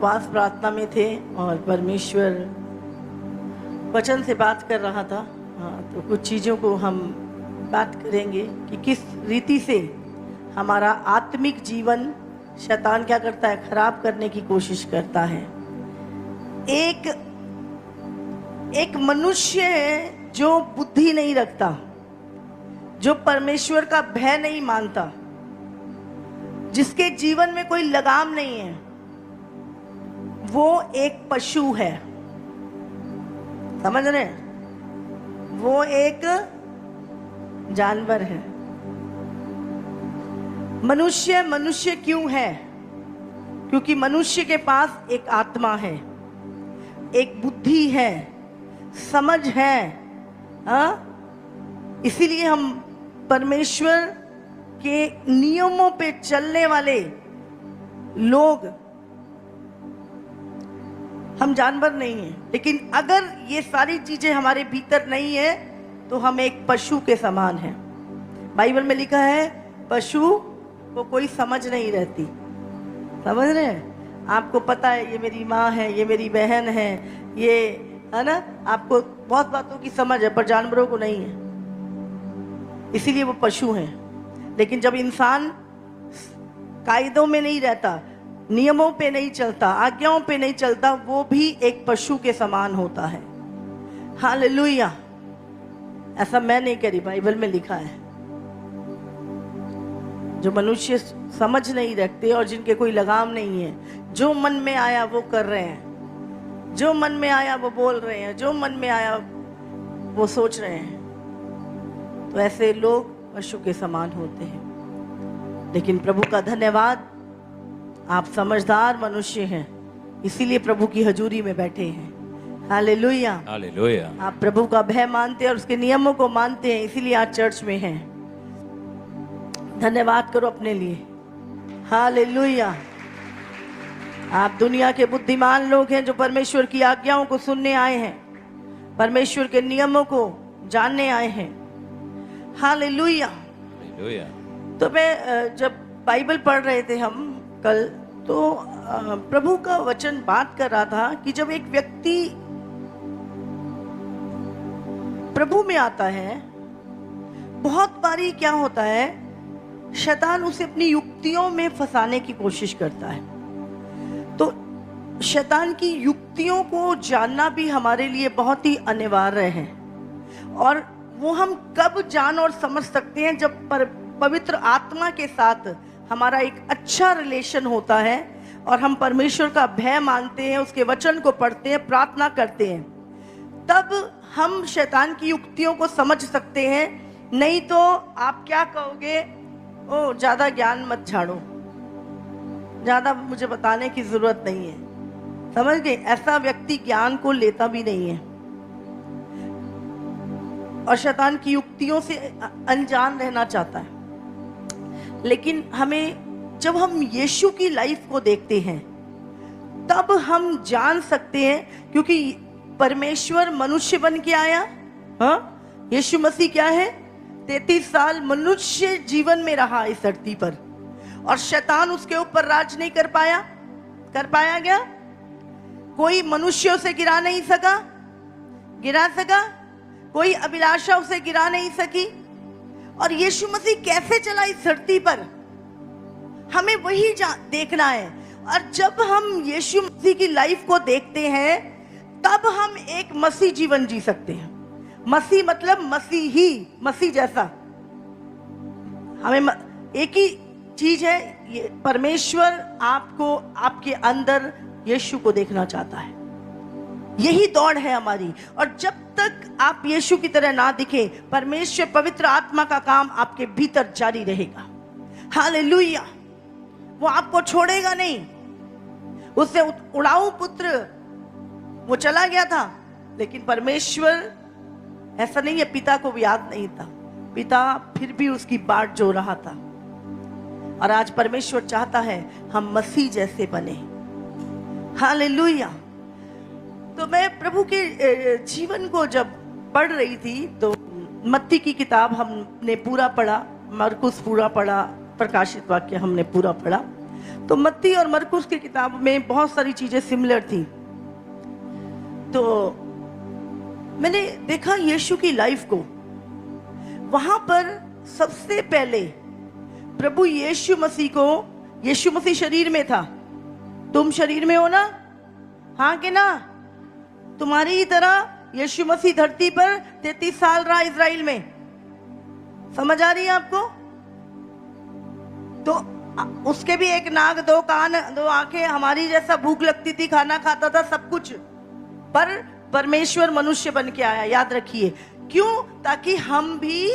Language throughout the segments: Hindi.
उपवास प्रार्थना में थे और परमेश्वर वचन से बात कर रहा था। तो कुछ चीज़ों को हम बात करेंगे कि किस रीति से हमारा आत्मिक जीवन शैतान क्या करता है, खराब करने की कोशिश करता है। एक मनुष्य है जो बुद्धि नहीं रखता, जो परमेश्वर का भय नहीं मानता, जिसके जीवन में कोई लगाम नहीं है, वो एक पशु है। समझ रहे हैं? वो एक जानवर है। मनुष्य क्यों है? क्योंकि मनुष्य के पास एक आत्मा है, एक बुद्धि है, समझ है। इसीलिए हम परमेश्वर के नियमों पे चलने वाले लोग, हम जानवर नहीं हैं। लेकिन अगर ये सारी चीजें हमारे भीतर नहीं है तो हम एक पशु के समान हैं। बाइबल में लिखा है पशु को कोई समझ नहीं रहती। समझ रहे हैं? आपको पता है ये मेरी माँ है, ये मेरी बहन है, ये है ना, आपको बहुत बातों की समझ है, पर जानवरों को नहीं है, इसीलिए वो पशु हैं। लेकिन जब इंसान कायदों में नहीं रहता, नियमों पे नहीं चलता, आज्ञाओं पे नहीं चलता, वो भी एक पशु के समान होता है। हालेलुया। ऐसा मैं नहीं करी, बाइबल में लिखा है। जो मनुष्य समझ नहीं रखते और जिनके कोई लगाम नहीं है, जो मन में आया वो कर रहे हैं, जो मन में आया वो बोल रहे हैं, जो मन में आया वो सोच रहे हैं, तो ऐसे लोग पशु के समान होते हैं। लेकिन प्रभु का धन्यवाद, आप समझदार मनुष्य हैं, इसीलिए प्रभु की हजूरी में बैठे हैं। Hallelujah, hallelujah. आप प्रभु का भय मानते हैं और उसके नियमों को मानते हैं, इसीलिए आज चर्च में हैं। धन्यवाद करो अपने लिए। हालेलुया। आप दुनिया के बुद्धिमान लोग हैं जो परमेश्वर की आज्ञाओं को सुनने आए हैं, परमेश्वर के नियमों को जानने आए हैं। हालेलुया। तो मैं जब बाइबल पढ़ रहे थे हम कल, तो प्रभु का वचन बात कर रहा था कि जब एक व्यक्ति प्रभु में आता है, बहुत बारी क्या होता है, शैतान उसे अपनी युक्तियों में फंसाने की कोशिश करता है। तो शैतान की युक्तियों को जानना भी हमारे लिए बहुत ही अनिवार्य है। और वो हम कब जान और समझ सकते हैं? जब पवित्र आत्मा के साथ हमारा एक अच्छा रिलेशन होता है और हम परमेश्वर का भय मानते हैं, उसके वचन को पढ़ते हैं, प्रार्थना करते हैं, तब हम शैतान की युक्तियों को समझ सकते हैं। नहीं तो आप क्या कहोगे, ओ ज्यादा ज्ञान मत झाड़ो, ज्यादा मुझे बताने की जरूरत नहीं है। समझ गए? ऐसा व्यक्ति ज्ञान को लेता भी नहीं है और शैतान की युक्तियों से अनजान रहना चाहता है। लेकिन हमें, जब हम यीशु की लाइफ को देखते हैं, तब हम जान सकते हैं, क्योंकि परमेश्वर मनुष्य बन के आया। यीशु मसीह क्या है, 33 साल मनुष्य जीवन में रहा इस धरती पर, और शैतान उसके ऊपर राज नहीं कर पाया गया। कोई मनुष्य उसे गिरा सका, कोई अभिलाषा उसे गिरा नहीं सकी। और यीशु मसीह कैसे चला इस धरती पर, हमें वही देखना है। और जब हम यीशु मसीह की लाइफ को देखते हैं, तब हम एक मसीह जीवन जी सकते हैं। मसीह मतलब मसीह जैसा। हमें एक ही चीज है, ये परमेश्वर आपको, आपके अंदर यीशु को देखना चाहता है। यही दौड़ है हमारी। और जब तक आप यीशु की तरह ना दिखे, परमेश्वर पवित्र आत्मा का काम आपके भीतर जारी रहेगा। हालेलुया। वो आपको छोड़ेगा नहीं। उससे उड़ाऊ पुत्र वो चला गया था, लेकिन परमेश्वर ऐसा नहीं है, पिता को भी याद नहीं था, पिता फिर भी उसकी बाट जो रहा था। और आज परमेश्वर चाहता है हम मसीह जैसे बने। हालेलुया। तो मैं प्रभु के जीवन को जब पढ़ रही थी, तो मत्ती की किताब हमने पूरा पढ़ा, मरकुस पूरा पढ़ा, प्रकाशित वाक्य हमने पूरा पढ़ा। तो मत्ती और मरकुस की किताब में बहुत सारी चीजें सिमिलर थी। तो मैंने देखा यीशु की लाइफ को, वहां पर सबसे पहले प्रभु यीशु मसीह को, यीशु मसीह शरीर में था, तुम शरीर में हो ना, हाँ कि ना? तुम्हारी ही तरह यीशु मसीह धरती पर 33 साल रहा इजराइल में। समझ आ रही है आपको? तो उसके भी एक नाक, दो कान, दो आंखें, हमारी जैसा भूख लगती थी, खाना खाता था, सब कुछ, पर परमेश्वर मनुष्य बन के आया। याद रखिए, क्यों? ताकि हम भी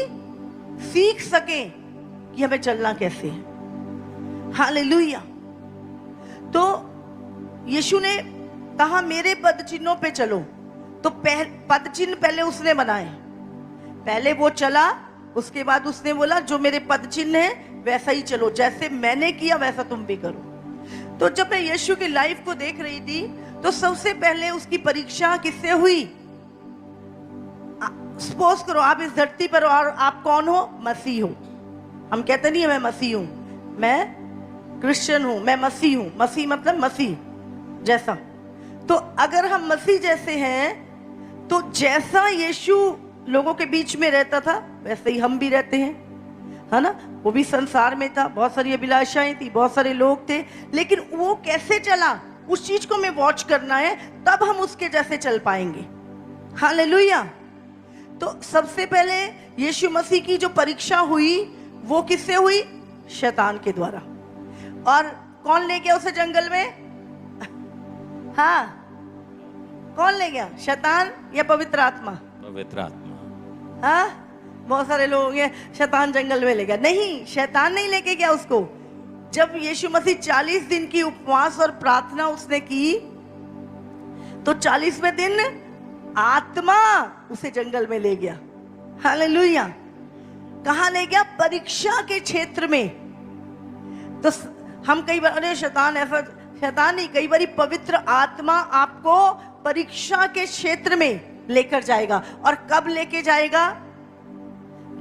सीख सकें कि हमें चलना कैसे है। हालेलुया। तो यीशु ने कहा मेरे पद चिन्हों पे चलो, तो पद चिन्ह पहले उसने बनाए, पहले वो चला, उसके बाद उसने बोला जो मेरे पद चिन्ह है वैसा ही चलो, जैसे मैंने किया वैसा तुम भी करो। तो जब मैं यीशु की लाइफ को देख रही थी तो सबसे पहले उसकी परीक्षा किससे हुई? सपोज करो आप इस धरती पर और आप कौन हो? मसीह हो। हम कहते नहीं है मैं मसीह हूं, मैं क्रिश्चियन हूं, मैं मसीह हूं। मसीह मतलब मसीह जैसा। तो अगर हम मसीह जैसे हैं तो जैसा यीशु लोगों के बीच में रहता था वैसे ही हम भी रहते हैं, है ना? वो भी संसार में था, बहुत सारी अभिलाषाएं थी, बहुत सारे लोग थे, लेकिन वो कैसे चला उस चीज को हमें वॉच करना है, तब हम उसके जैसे चल पाएंगे। हालेलुया। तो सबसे पहले यीशु मसीह की जो परीक्षा हुई वो किससे हुई? शैतान के द्वारा। और कौन ले गया उसे जंगल में? हाँ, कौन ले गया? शैतान या पवित्र आत्मा? पवित्र आत्मा। हाँ, बहुत सारे लोग होंगे शैतान जंगल में ले गया। नहीं, शैतान नहीं लेके गया उसको। जब यीशु मसीह 40 दिन की उपवास और प्रार्थना उसने की तो 40वें दिन आत्मा उसे जंगल में ले गया। हालेलुया। कहाँ ले गया? परीक्षा के क्षेत्र में। तो हम कई बार अरे शैतान ऐसा, शैतान नहीं, कई बार पवित्र आत्मा आपको परीक्षा के क्षेत्र में लेकर जाएगा। और कब लेके जाएगा?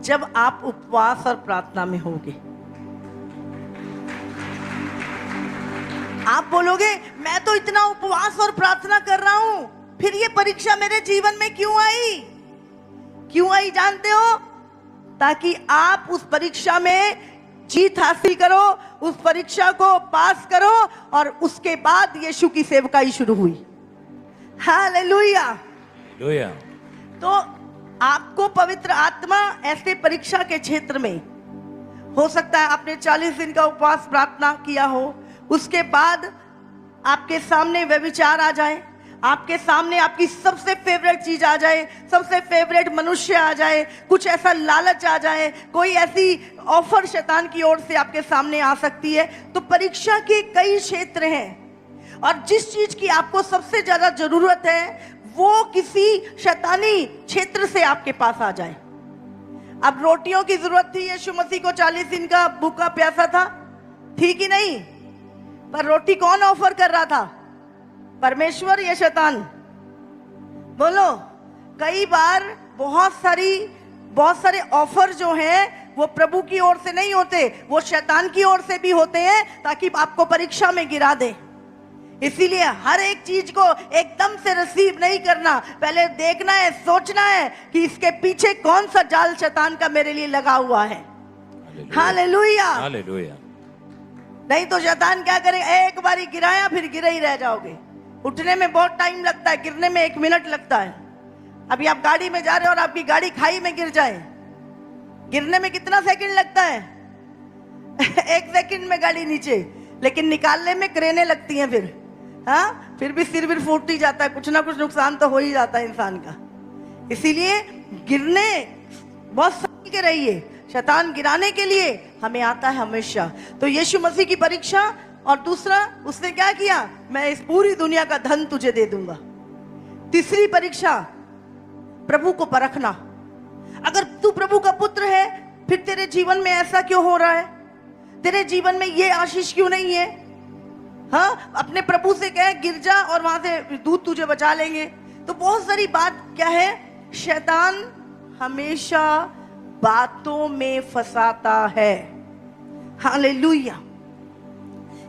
जब आप उपवास और प्रार्थना में होगे। आप बोलोगे मैं तो इतना उपवास और प्रार्थना कर रहा हूं, फिर ये परीक्षा मेरे जीवन में क्यों आई? क्यों आई जानते हो? ताकि आप उस परीक्षा में जीत हासिल करो, उस परीक्षा को पास करो, और उसके बाद यीशु की सेवकाई शुरू हुई। हालेलुया। हालेलुया। तो आपको पवित्र आत्मा ऐसे परीक्षा के क्षेत्र में, हो सकता है आपने 40 दिन का उपवास प्रार्थना किया हो, उसके बाद आपके सामने व्यभिचार आ जाए, आपके सामने आपकी सबसे फेवरेट चीज आ जाए, सबसे फेवरेट मनुष्य आ जाए, कुछ ऐसा लालच आ जाए, कोई ऐसी ऑफर शैतान की ओर से आपके सामने आ सकती है। तो परीक्षा के कई क्षेत्र हैं, और जिस चीज की आपको सबसे ज्यादा जरूरत है वो किसी शैतानी क्षेत्र से आपके पास आ जाए। अब रोटियों की जरूरत थी यीशु मसीह को, 40 दिन का भूखा प्यासा था, थी कि नहीं? पर रोटी कौन ऑफर कर रहा था? परमेश्वर या शैतान? बोलो। कई बार बहुत सारे ऑफर जो हैं वो प्रभु की ओर से नहीं होते, वो शैतान की ओर से भी होते हैं, ताकि आपको परीक्षा में गिरा दे। इसीलिए हर एक चीज को एकदम से रिसीव नहीं करना, पहले देखना है, सोचना है कि इसके पीछे कौन सा जाल शैतान का मेरे लिए लगा हुआ है। हालेलुया। हालेलुया। नहीं तो शैतान क्या करेगा? एक बारी गिराया फिर गिरे ही रह जाओगे। उठने में बहुत टाइम लगता है, गिरने में 1 मिनट लगता है। अभी आप गाड़ी में जा रहे हो और आपकी गाड़ी खाई में गिर जाए, गिरने में कितना सेकंड लगता है? 1 सेकंड में गाड़ी नीचे, लेकिन निकालने में क्रेनें लगती हैं फिर। हाँ, फिर भी सिर फूट ही जाता है, कुछ ना कुछ नुकसान तो हो ही जाता है इंसान का। इसीलिए गिरने बहुत संभल के रहिए, शैतान गिराने के लिए हमें आता है हमेशा। तो यीशु मसीह की परीक्षा, और दूसरा उसने क्या किया? मैं इस पूरी दुनिया का धन तुझे दे दूंगा। तीसरी परीक्षा, प्रभु को परखना। अगर तू प्रभु का पुत्र है फिर तेरे जीवन में ऐसा क्यों हो रहा है? तेरे जीवन में ये आशीष क्यों नहीं है? हाँ, अपने प्रभु से कह गिर जा और वहां से दूत तुझे बचा लेंगे। तो बहुत सारी बात क्या है, शैतान हमेशा बातों में फंसाता है। हालेलुया।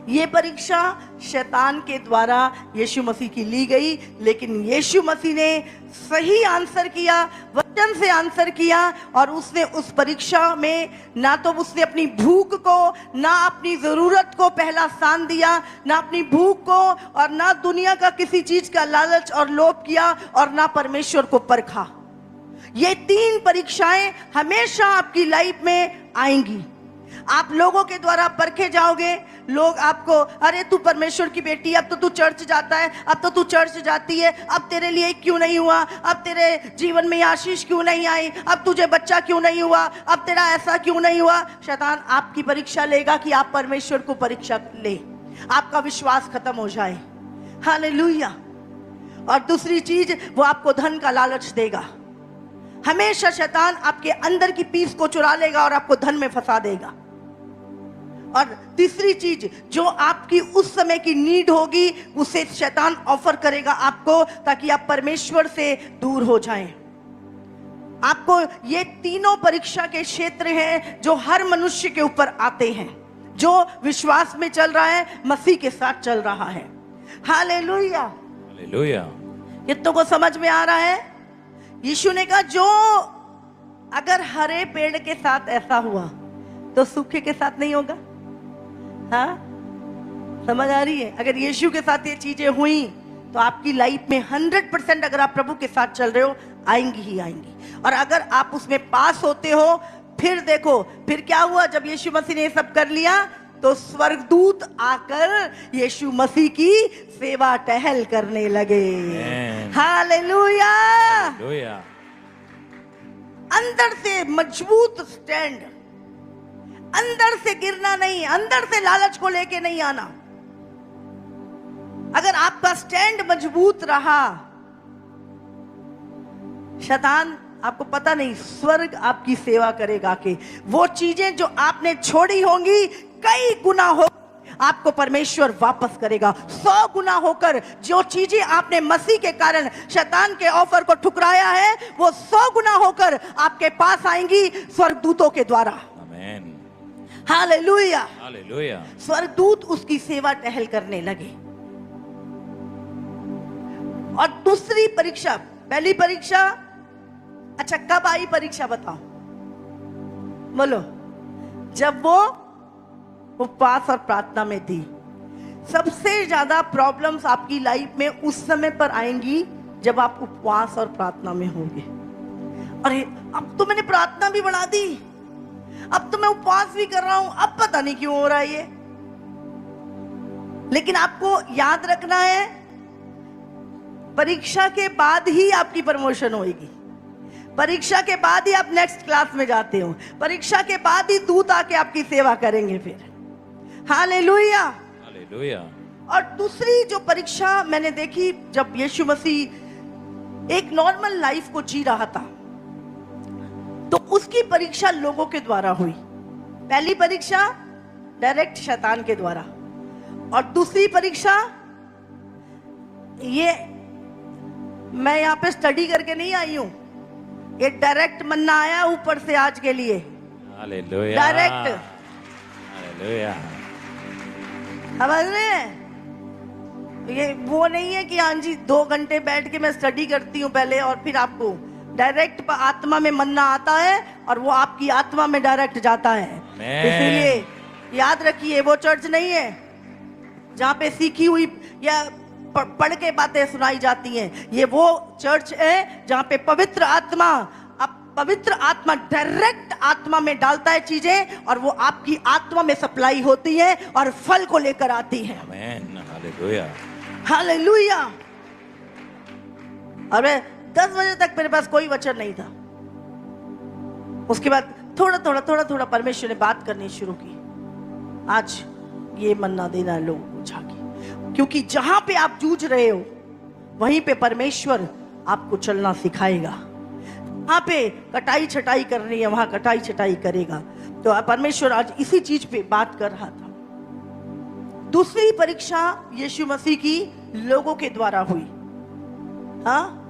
ये परीक्षा शैतान के द्वारा यीशु मसीह की ली गई, लेकिन यीशु मसीह ने सही आंसर किया, वचन से आंसर किया, और उसने उस परीक्षा में ना तो उसने अपनी भूख को, ना अपनी जरूरत को पहला स्थान दिया, ना अपनी भूख को, और ना दुनिया का किसी चीज का लालच और लोभ किया, और ना परमेश्वर को परखा। ये 3 परीक्षाएं हमेशा आपकी लाइफ में आएंगी। आप लोगों के द्वारा परखे जाओगे, लोग आपको, अरे तू परमेश्वर की बेटी, अब तो तू चर्च जाता है, अब तो तू चर्च जाती है, अब तेरे लिए क्यों नहीं हुआ, अब तेरे जीवन में आशीष क्यों नहीं आई, अब तुझे बच्चा क्यों नहीं हुआ, अब तेरा ऐसा क्यों नहीं हुआ। शैतान आपकी परीक्षा लेगा कि आप परमेश्वर को परीक्षा ले, आपका विश्वास खत्म हो जाए। हालेलुया। और दूसरी चीज, वो आपको धन का लालच देगा। हमेशा शैतान आपके अंदर की पीस को चुरा लेगा और आपको धन में फंसा देगा। और तीसरी चीज, जो आपकी उस समय की नीड होगी, उसे शैतान ऑफर करेगा आपको, ताकि आप परमेश्वर से दूर हो जाएं। आपको ये तीनों परीक्षा के क्षेत्र हैं जो हर मनुष्य के ऊपर आते हैं, जो विश्वास में चल रहा है, मसीह के साथ चल रहा है। Hallelujah, hallelujah. कितनों को समझ में आ रहा है? यीशु ने कहा, जो अगर हरे पेड़ के साथ ऐसा हुआ तो सूखे के साथ नहीं होगा। हाँ, समझ आ रही है? अगर यीशु के साथ ये चीजें हुई तो आपकी लाइफ में 100%, अगर आप प्रभु के साथ चल रहे हो, आएंगी ही आएंगी। और अगर आप उसमें पास होते हो, फिर देखो फिर क्या हुआ। जब यीशु मसीह ने ये सब कर लिया तो स्वर्गदूत आकर यीशु मसीह की सेवा टहल करने लगे। Hallelujah, hallelujah. अंदर से मजबूत स्टैंड, अंदर से गिरना नहीं, अंदर से लालच को लेके नहीं आना। अगर आपका स्टैंड मजबूत रहा, शैतान, आपको पता नहीं, स्वर्ग आपकी सेवा करेगा कि वो चीजें जो आपने छोड़ी होंगी, कई गुना हो आपको परमेश्वर वापस करेगा। 100 गुना होकर जो चीजें आपने मसीह के कारण शैतान के ऑफर को ठुकराया है, वो 100 गुना होकर आपके पास आएंगी स्वर्गदूतों के द्वारा। आमीन। Hallelujah, hallelujah. स्वर्गदूत उसकी सेवा टहल करने लगे। और दूसरी परीक्षा, पहली परीक्षा, अच्छा कब आई परीक्षा बताओ, बोलो? जब वो उपवास और प्रार्थना में थी। सबसे ज्यादा प्रॉब्लम्स आपकी लाइफ में उस समय पर आएंगी जब आप उपवास और प्रार्थना में होंगे। अरे अब तो मैंने प्रार्थना भी बढ़ा दी, अब तो मैं उपवास भी कर रहा हूं, अब पता नहीं क्यों हो रहा है ये। लेकिन आपको याद रखना है, परीक्षा के बाद ही आपकी प्रमोशन होगी। परीक्षा के बाद ही आप नेक्स्ट क्लास में जाते हो, परीक्षा के बाद ही दूत आके आपकी सेवा करेंगे फिर। Hallelujah, hallelujah. और दूसरी जो परीक्षा मैंने देखी, जब यीशु मसीह एक नॉर्मल लाइफ को जी रहा था, तो उसकी परीक्षा लोगों के द्वारा हुई। पहली परीक्षा डायरेक्ट शैतान के द्वारा, और दूसरी परीक्षा, ये मैं यहाँ पे स्टडी करके नहीं आई हूं, ये डायरेक्ट मन्ना आया ऊपर से आज के लिए। Hallelujah, direct. हालेलुया। समझ रहे हैं? ये वो नहीं है कि हाँ जी 2 घंटे बैठ के मैं स्टडी करती हूँ पहले और फिर आपको डायरेक्ट आत्मा में मन्ना आता है और वो आपकी आत्मा में डायरेक्ट जाता है। इसीलिए याद रखिए, वो चर्च नहीं है जहाँ पे सीखी हुई या पढ़ के बातें सुनाई जाती हैं। ये वो चर्च है जहाँ पे पवित्र आत्मा डायरेक्ट आत्मा में डालता है चीजें, और वो आपकी आत्मा में सप्लाई होती है और फल को लेकर आती है। आमीन। Hallelujah, hallelujah. और मैं 10 बजे तक मेरे पास कोई वचन नहीं था। उसके बाद थोड़ा थोड़ा परमेश्वर ने बात करनी शुरू की। आज ये मन्ना देना लोगों को जाके, क्योंकि जहां पे आप जूझ रहे हो वहीं पे परमेश्वर आपको चलना सिखाएगा। वहां पे कटाई छटाई करनी है, वहां कटाई छटाई करेगा। तो परमेश्वर आज इसी चीज पे बात कर रहा था। दूसरी परीक्षा यीशु मसीह की लोगों के द्वारा हुई। हाँ,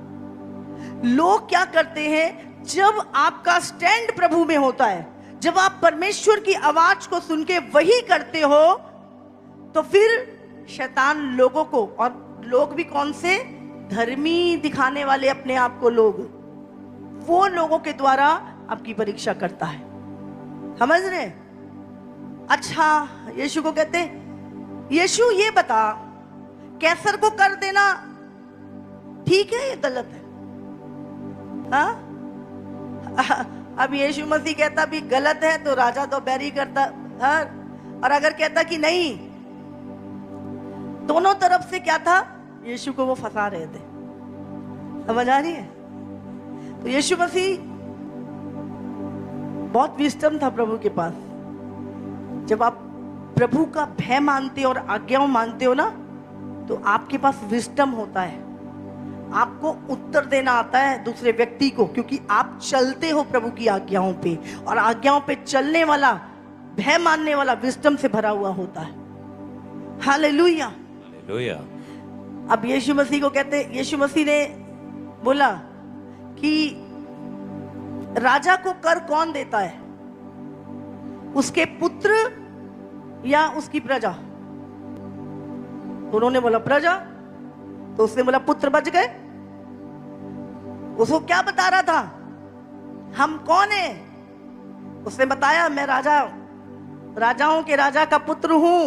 लोग क्या करते हैं, जब आपका स्टैंड प्रभु में होता है, जब आप परमेश्वर की आवाज को सुन के वही करते हो, तो फिर शैतान लोगों को, और लोग भी कौन से, धर्मी दिखाने वाले अपने आप को लोग, वो लोगों के द्वारा आपकी परीक्षा करता है। समझ रहे? अच्छा, यीशु को कहते, यीशु ये बता, कैसर को कर देना ठीक है या गलत है? हाँ? अब यीशु मसीह कहता भी गलत है तो राजा तो बैरी करता, हाँ? और अगर कहता कि नहीं, दोनों तरफ से क्या था, यीशु को वो फंसा रहे थे। समझ आ रही है? तो यीशु मसीह बहुत विस्डम था प्रभु के पास। जब आप प्रभु का भय मानते हो और आज्ञाओं मानते हो ना, तो आपके पास विस्डम होता है, आपको उत्तर देना आता है दूसरे व्यक्ति को, क्योंकि आप चलते हो प्रभु की आज्ञाओं पे, और आज्ञाओं पे चलने वाला, भय मानने वाला विस्डम से भरा हुआ होता है। Hallelujah, hallelujah. अब यीशु मसीह को कहते, यीशु मसीह ने बोला कि राजा को कर कौन देता है, उसके पुत्र या उसकी प्रजा? तो उन्होंने बोला प्रजा। तो उसने बोला पुत्र बच गए। उसको क्या बता रहा था, हम कौन है? उसने बताया मैं राजा, राजाओं के राजा का पुत्र हूं।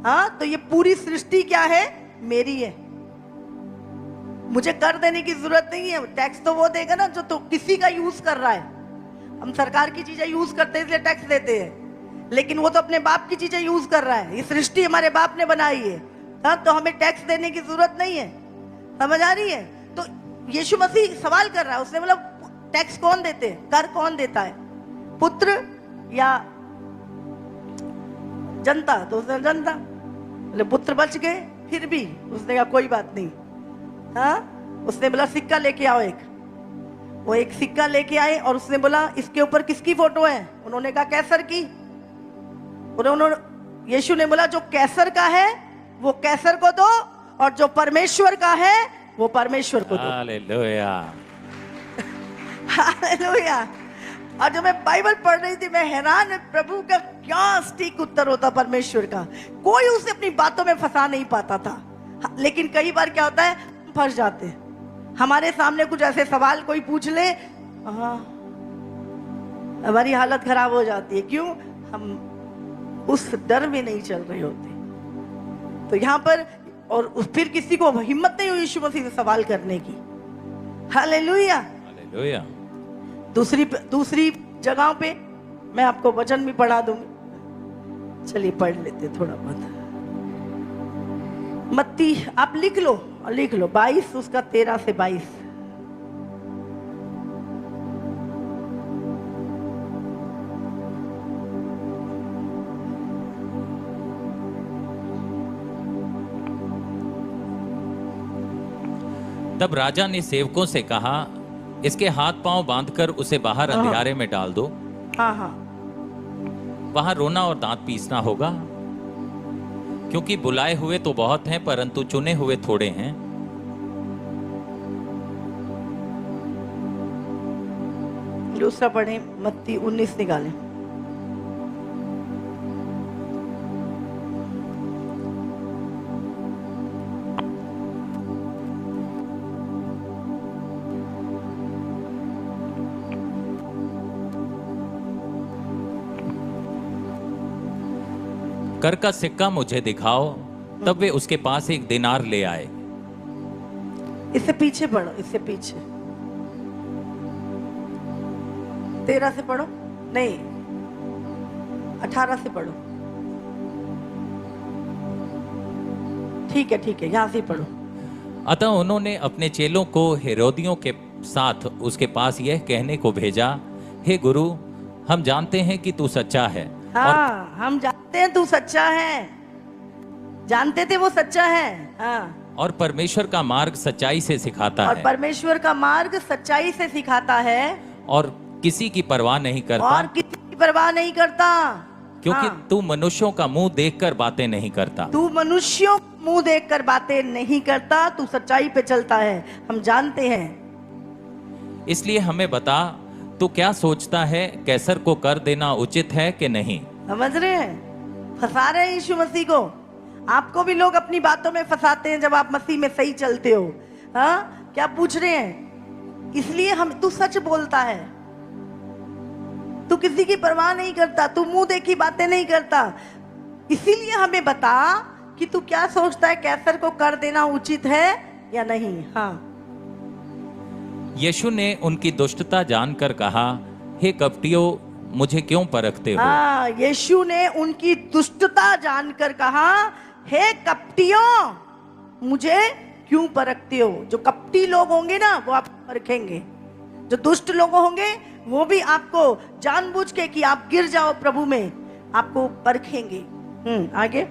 हाँ, तो ये पूरी सृष्टि क्या है, मेरी है, मुझे कर देने की जरूरत नहीं है। टैक्स तो वो देगा ना जो तो किसी का यूज कर रहा है। हम सरकार की चीजें यूज करते हैं इसलिए टैक्स देते हैं, लेकिन वो तो अपने बाप की चीजें यूज कर रहा है। ये सृष्टि हमारे बाप ने बनाई है, हाँ, तो हमें टैक्स देने की जरूरत नहीं है। समझ आ रही है? तो यीशु मसीह सवाल कर रहा है, उसने बोला टैक्स कौन देते हैं, कर कौन देता है, पुत्र या जनता? तो उसने जनता। बोले पुत्र बच गए, फिर भी उसने कहा कोई बात नहीं। हाँ, उसने बोला सिक्का लेके आओ एक। वो एक सिक्का लेके आए और उसने बोला इसके ऊपर किसकी फोटो है? उन्होंने कहा कैसर की। उन्होंने, यीशु ने बोला जो कैसर का है वो कैसर को दो, और जो परमेश्वर का है वो परमेश्वर को दो। Hallelujah, hallelujah. और जब मैं बाइबल पढ़ रही थी, मैं हैरान, प्रभु का क्या सटीक उत्तर होता परमेश्वर का। कोई उसे अपनी बातों में फंसा नहीं पाता था। लेकिन कई बार क्या होता है, फंस जाते हैं। हमारे सामने कुछ ऐसे सवाल कोई पूछ ले, हाँ, हमारी हालत खराब हो जाती है। क्यों? हम उस डर में नहीं चल रहे होते। तो यहाँ पर, और फिर किसी को हिम्मत नहीं हुई यीशु मसीह से सवाल करने की। Hallelujah, hallelujah. दूसरी जगहों पे मैं आपको वचन भी पढ़ा दूंगी। चलिए पढ़ लेते थोड़ा बहुत। मत्ती आप लिख लो 22 उसका 13 से 22। तब राजा ने सेवकों से कहा, इसके हाथ पांव बांधकर उसे बाहर अंधियारे में डाल दो। हाँ हाँ, वहां रोना और दांत पीसना होगा, क्योंकि बुलाए हुए तो बहुत हैं परंतु चुने हुए थोड़े हैं। दूसरा पढ़े, मत्ती 19 निकालें। कर का सिक्का मुझे दिखाओ। तब वे उसके पास एक दिनार ले आए। इससे पीछे पढ़ो, इससे पीछे 13 से पढ़ो, नहीं 18 से पढ़ो। ठीक है, यहां से पढ़ो। अतः उन्होंने अपने चेलों को हेरोदियों के साथ उसके पास यह कहने को भेजा, हे गुरु, हम जानते हैं कि तू सच्चा है। हाँ, हम जानते हैं तू सच्चा है। जानते थे वो सच्चा है। हाँ, और परमेश्वर का मार्ग सच्चाई से सिखाता और है। परमेश्वर का मार्ग सच्चाई से सिखाता है। और किसी की परवाह नहीं करता। और किसी की परवाह नहीं करता। क्योंकि हाँ, तू मनुष्यों का मुंह देखकर बातें नहीं करता। तू मनुष्यों मुंह देखकर बातें नहीं करता, तू सच्चाई पे चलता है, हम जानते हैं। इसलिए हमें बता, तू क्या सोचता है, कैसर को कर देना उचित है कि नहीं? समझ रहे हैं? फंसा रहे हैं यीशु मसीह को। आपको भी लोग अपनी बातों में फंसाते हैं जब आप मसीह में सही चलते हो। हाँ, क्या पूछ रहे हैं? इसलिए हम, तू सच बोलता है, तू किसी की परवाह नहीं करता, तू मुंह देखी बातें नहीं करता, इसीलिए हमें बता कि तू क्या सोचता है, कैसर को कर देना उचित है या नहीं। हाँ, यीशु ने उनकी दुष्टता जानकर कहा, हे कपटियों, मुझे क्यों परखते हो? हाँ, यीशु ने उनकी दुष्टता जानकर कहा, हे कपटियों, मुझे क्यों परखते हो? जो कपटी लोग होंगे ना, वो आप परखेंगे। जो दुष्ट लोग होंगे, वो भी आपको जानबूझ के कि आप गिर जाओ प्रभु में, आपको परखेंगे। आगे,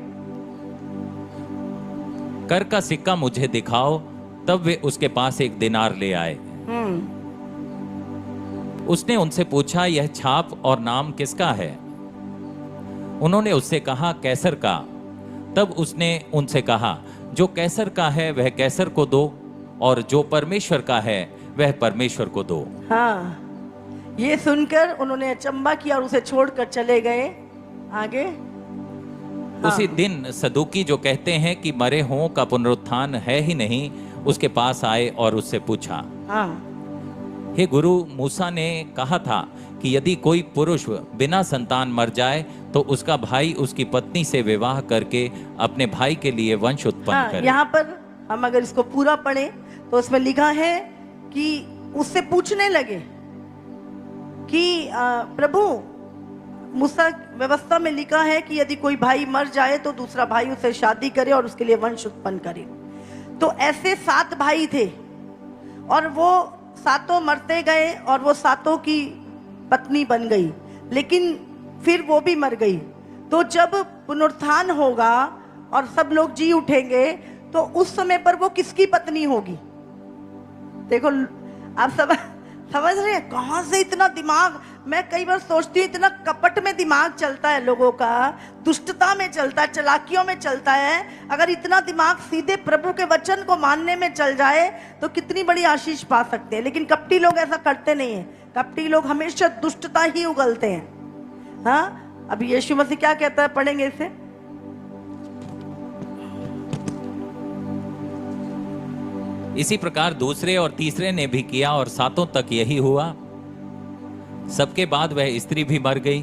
कर का सिक्का मुझे दिखाओ। तब वे उसके पास एक दिनार ले आए। उसने उनसे पूछा, यह छाप और नाम किसका है? उन्होंने उससे कहा, कैसर का। तब उसने उनसे कहा, जो कैसर का है वह कैसर को दो, और जो परमेश्वर का है वह परमेश्वर को दो। हाँ, ये सुनकर उन्होंने अचंबा किया और उसे छोड़कर चले गए। आगे, उसी दिन सदूकी, जो कहते हैं कि मरे हुओं का पुनरुत्थान है ही नहीं, उसके पास आए और उससे पूछा, हाँ, हे गुरु, मूसा ने कहा था कि यदि कोई पुरुष बिना संतान मर जाए तो उसका भाई उसकी पत्नी से विवाह करके अपने भाई के लिए वंश उत्पन्न करे। यहाँ पर हम अगर इसको पूरा पढ़ें तो उसमें लिखा है कि उससे पूछने लगे कि प्रभु, मूसा व्यवस्था में लिखा है कि यदि कोई भाई मर जाए तो दूसरा भाई उससे शादी करे और उसके लिए वंश उत्पन्न करे। तो ऐसे 7 भाई थे और वो सातों मरते गए और वो सातों की पत्नी बन गई, लेकिन फिर वो भी मर गई। तो जब पुनरुत्थान होगा और सब लोग जी उठेंगे तो उस समय पर वो किसकी पत्नी होगी? देखो, आप समझ रहे हैं कहां से इतना दिमाग? मैं कई बार सोचती हूँ, इतना कपट में दिमाग चलता है लोगों का, दुष्टता में चलता है, चालाकियों में चलता है। अगर इतना दिमाग सीधे प्रभु के वचन को मानने में चल जाए तो कितनी बड़ी आशीष पा सकते हैं। लेकिन कपटी लोग ऐसा करते नहीं है। कपटी लोग हमेशा दुष्टता ही उगलते हैं। हाँ, अभी यीशु मसीह क्या कहता है, पढ़ेंगे इसे। इसी प्रकार दूसरे और तीसरे ने भी किया और सातों तक यही हुआ। सबके बाद वह स्त्री भी मर गई।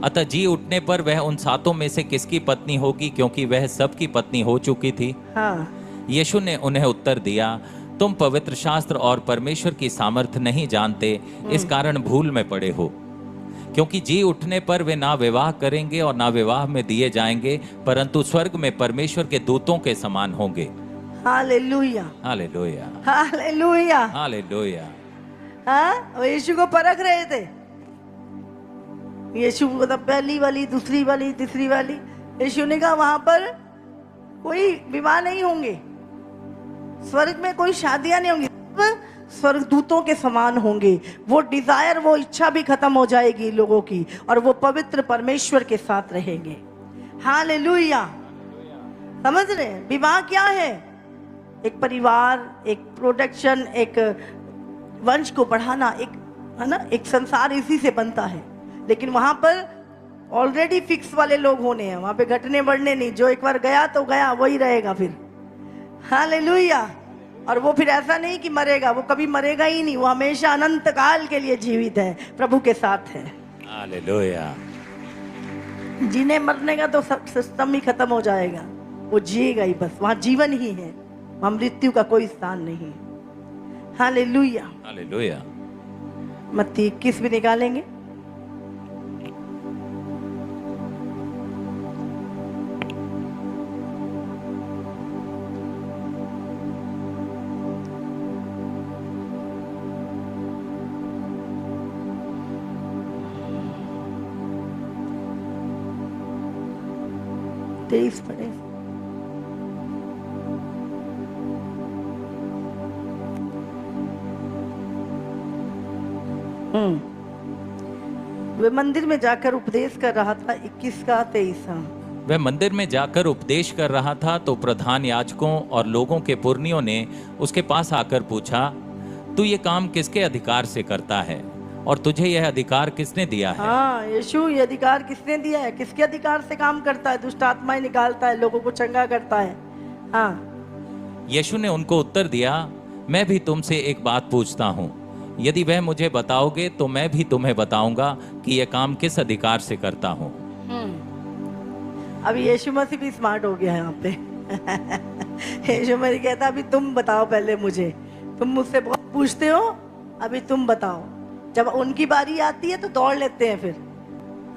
अतः जी उठने पर वह उन सातों में से किसकी पत्नी होगी, क्योंकि वह सबकी पत्नी हो चुकी थी। हाँ। यीशु ने उन्हें उत्तर दिया, तुम पवित्र शास्त्र और परमेश्वर की सामर्थ नहीं जानते, इस कारण भूल में पड़े हो। क्योंकि जी उठने पर वे ना विवाह करेंगे और ना विवाह में दिए जाएंगे, परंतु स्वर्ग में परमेश्वर के दूतों के समान होंगे। Hallelujah, hallelujah, hallelujah, hallelujah. हाँ, वो यीशु को परख रहे थे। यीशु को तो पहली वाली, दूसरी वाली, तीसरी वाली। यीशु ने कहा वहां पर कोई विवाह नहीं होंगे, स्वर्ग में कोई शादियां नहीं होंगी, स्वर्ग दूतों के समान होंगे। वो डिजायर, वो इच्छा भी खत्म हो जाएगी लोगों की, और वो पवित्र परमेश्वर के साथ रहेंगे। हालेलुया। समझ रहे हैं विवाह क्या है? एक परिवार, एक प्रोडक्शन, एक वंश को बढ़ाना, एक, है ना, एक संसार इसी से बनता है। लेकिन वहां पर ऑलरेडी फिक्स वाले लोग होने हैं, वहां पे घटने बढ़ने नहीं। जो एक बार गया तो गया, वही रहेगा फिर। हालेलुया। और वो फिर ऐसा नहीं कि मरेगा, वो कभी मरेगा ही नहीं, वो हमेशा अनंत काल के लिए जीवित है, प्रभु के साथ है। हालेलुया। जीने मरने का तो सब सिस्टम ही खत्म हो जाएगा, वो जिएगा ही बस। वहां जीवन ही है, वहां मृत्यु का कोई स्थान नहीं। Hallelujah, hallelujah. मत्ती 21 भी निकालेंगे। तेईस पढ़े। वे मंदिर में जाकर उपदेश कर रहा था। 21 का 23। वह मंदिर में जाकर उपदेश कर रहा था तो प्रधान याजकों और लोगों के पुरनियों ने उसके पास आकर पूछा, तू ये काम किसके अधिकार से करता है और तुझे यह अधिकार किसने दिया है? हाँ, यीशु, ये अधिकार किसने दिया है? किसके अधिकार से काम करता है? दुष्ट आत्माएं निकालता है, लोगों को चंगा करता है। हाँ, यीशु ने उनको उत्तर दिया, मैं भी तुमसे एक बात पूछता हूँ, यदि वह मुझे बताओगे तो मैं भी तुम्हें बताऊंगा कि यह काम किस अधिकार से करता हूँ। अभी यीशु मसीह भी स्मार्ट हो गया है यहाँ पे। यीशु मसीह कहता अभी तुम बताओ पहले मुझे, तुम मुझसे बहुत पूछते हो, अभी तुम बताओ। जब उनकी बारी आती है तो दौड़ लेते हैं फिर।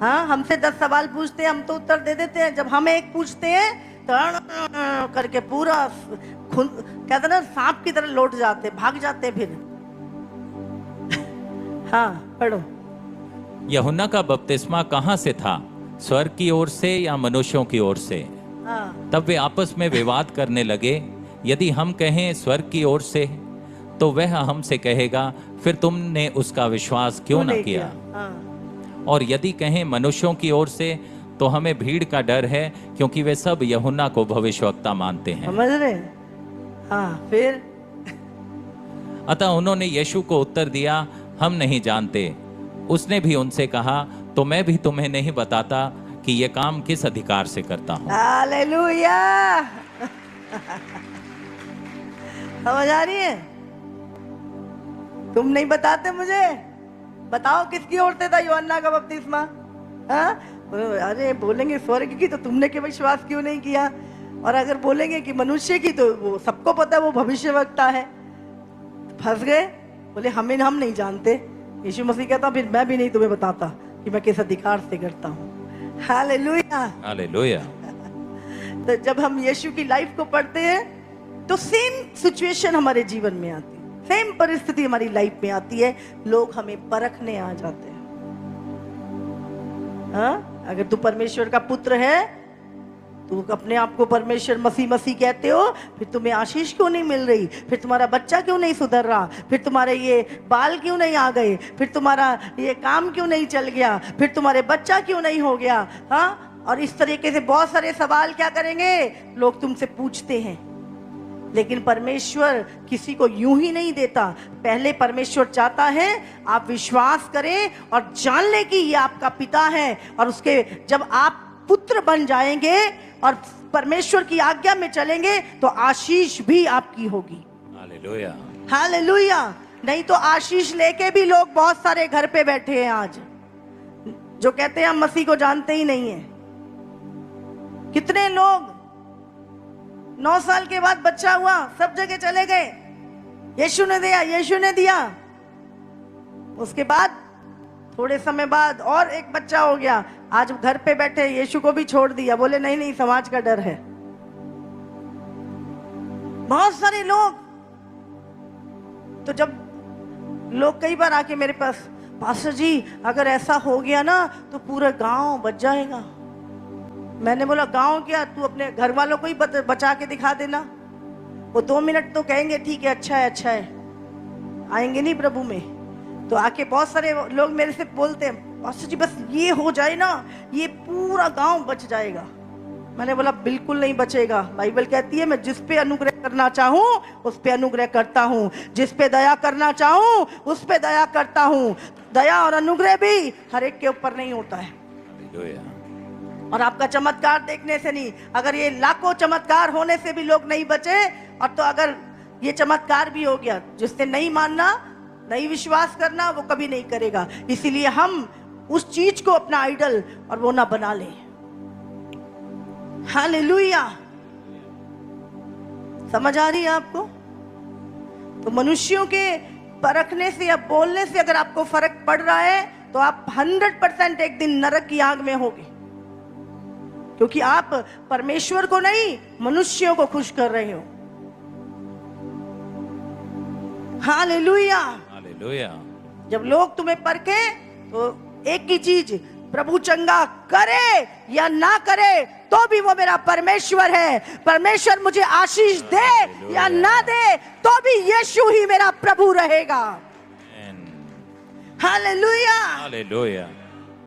हाँ, हमसे 10 सवाल पूछते हैं, हम तो उत्तर दे देते हैं। जब हम एक पूछते हैं तो करके पूरा कहते ना सांप की तरह लौट जाते, भाग जाते फिर। हाँ, पढ़ो। यूहन्ना का बपतिस्मा कहाँ से था, स्वर्ग की ओर से या मनुष्यों की ओर से? हाँ, तब वे आपस में विवाद करने लगे। यदि हम कहें स्वर्ग की ओर से, तो वह हमसे कहेगा, फिर तुमने उसका विश्वास क्यों न किया? हाँ, और यदि कहें मनुष्यों की ओर से, तो हमें भीड़ का डर है, क्योंकि वे सब यूहन्ना को भविष्यवक्ता मानते हैं। समझ रहे हैं? हाँ, फिर अतः उन्होंने यीशु को उत्तर दिया, हम नहीं जानते। उसने भी उनसे कहा, तो मैं भी तुम्हें नहीं बताता कि यह काम किस अधिकार से करता हूँ। हालेलुया। समझ आ रही है? तुम नहीं बताते मुझे, बताओ किसकी ओर से था यूहन्ना का बपतिस्मा? हाँ, अरे बोलेंगे स्वर्ग की, तो तुमने के विश्वास क्यों नहीं किया? और अगर बोलेंगे कि मनुष्य की, तो वो सबको पता है वो भविष्यवक्ता है। फंस गए, बोले हम नहीं जानते। यीशु मसीह कहता फिर मैं भी नहीं तुम्हें बताता कि मैं किस अधिकार से करता हूँ। Hallelujah, hallelujah. तो जब हम यीशु की लाइफ को पढ़ते हैं तो सेम सिचुएशन हमारे जीवन में आती है, सेम परिस्थिति हमारी लाइफ में आती है, लोग हमें परखने आ जाते हैं। हाँ, अगर तू परमेश्वर का पुत्र है, तू अपने आप को परमेश्वर मसीह कहते हो, फिर तुम्हें आशीष क्यों नहीं मिल रही? फिर तुम्हारा बच्चा क्यों नहीं सुधर रहा? फिर तुम्हारे ये बाल क्यों नहीं आ गए? फिर तुम्हारा ये काम क्यों नहीं चल गया? फिर तुम्हारे बच्चा क्यों नहीं हो गया? हाँ, और इस तरीके से बहुत सारे सवाल क्या करेंगे लोग तुमसे पूछते हैं। लेकिन परमेश्वर किसी को यूं ही नहीं देता। पहले परमेश्वर चाहता है आप विश्वास करें और जान ले कि ये आपका पिता है, और उसके जब आप पुत्र बन जाएंगे और परमेश्वर की आज्ञा में चलेंगे तो आशीष भी आपकी होगी। Hallelujah, hallelujah. नहीं तो आशीष लेके भी लोग बहुत सारे घर पे बैठे हैं आज, जो कहते हैं हम मसीह को जानते ही नहीं है। कितने लोग 9 साल के बाद बच्चा हुआ, सब जगह चले गए, यीशु ने दिया, यीशु ने दिया। उसके बाद थोड़े समय बाद और एक बच्चा हो गया, आज घर पे बैठे यीशु को भी छोड़ दिया, बोले नहीं नहीं समाज का डर है। बहुत सारे लोग, तो जब लोग कई बार आके मेरे पास, पास्टर जी अगर ऐसा हो गया ना तो पूरा गांव बच जाएगा। मैंने बोला गांव क्या, तू अपने घर वालों को ही बचा के दिखा देना। वो 2 मिनट तो कहेंगे ठीक है, अच्छा है, अच्छा है, आएंगे नहीं प्रभु में। तो आके बहुत सारे लोग मेरे से बोलते हैं, पास्टर जी बस ये हो जाए ना, ये पूरा गांव बच जाएगा। मैंने बोला बिल्कुल नहीं बचेगा। बाइबल कहती है मैं जिस पे अनुग्रह करना चाहूं उस पे अनुग्रह करता हूं, जिस पे दया करना चाहूं उस पे दया करता हूं। दया और अनुग्रह भी हर एक के ऊपर नहीं होता है। और आपका चमत्कार देखने से नहीं, अगर ये लाखों चमत्कार होने से भी लोग नहीं बचे, और तो अगर ये चमत्कार भी हो गया, जिससे नहीं मानना, नहीं विश्वास करना, वो कभी नहीं करेगा। इसीलिए हम उस चीज को अपना आइडल और वो ना बना ले। हालेलुया। समझ आ रही है आपको? तो मनुष्यों के परखने से या बोलने से अगर आपको फर्क पड़ रहा है तो आप 100% एक दिन नरक की आग में होगे, क्योंकि आप परमेश्वर को नहीं मनुष्यों को खुश कर रहे हो। Hallelujah, hallelujah. जब लोग तुम्हें परखे तो एक ही चीज, प्रभु चंगा करे या ना करे तो भी वो मेरा परमेश्वर है। परमेश्वर मुझे आशीष दे या ना दे तो भी यीशु ही मेरा प्रभु रहेगा। Hallelujah, hallelujah.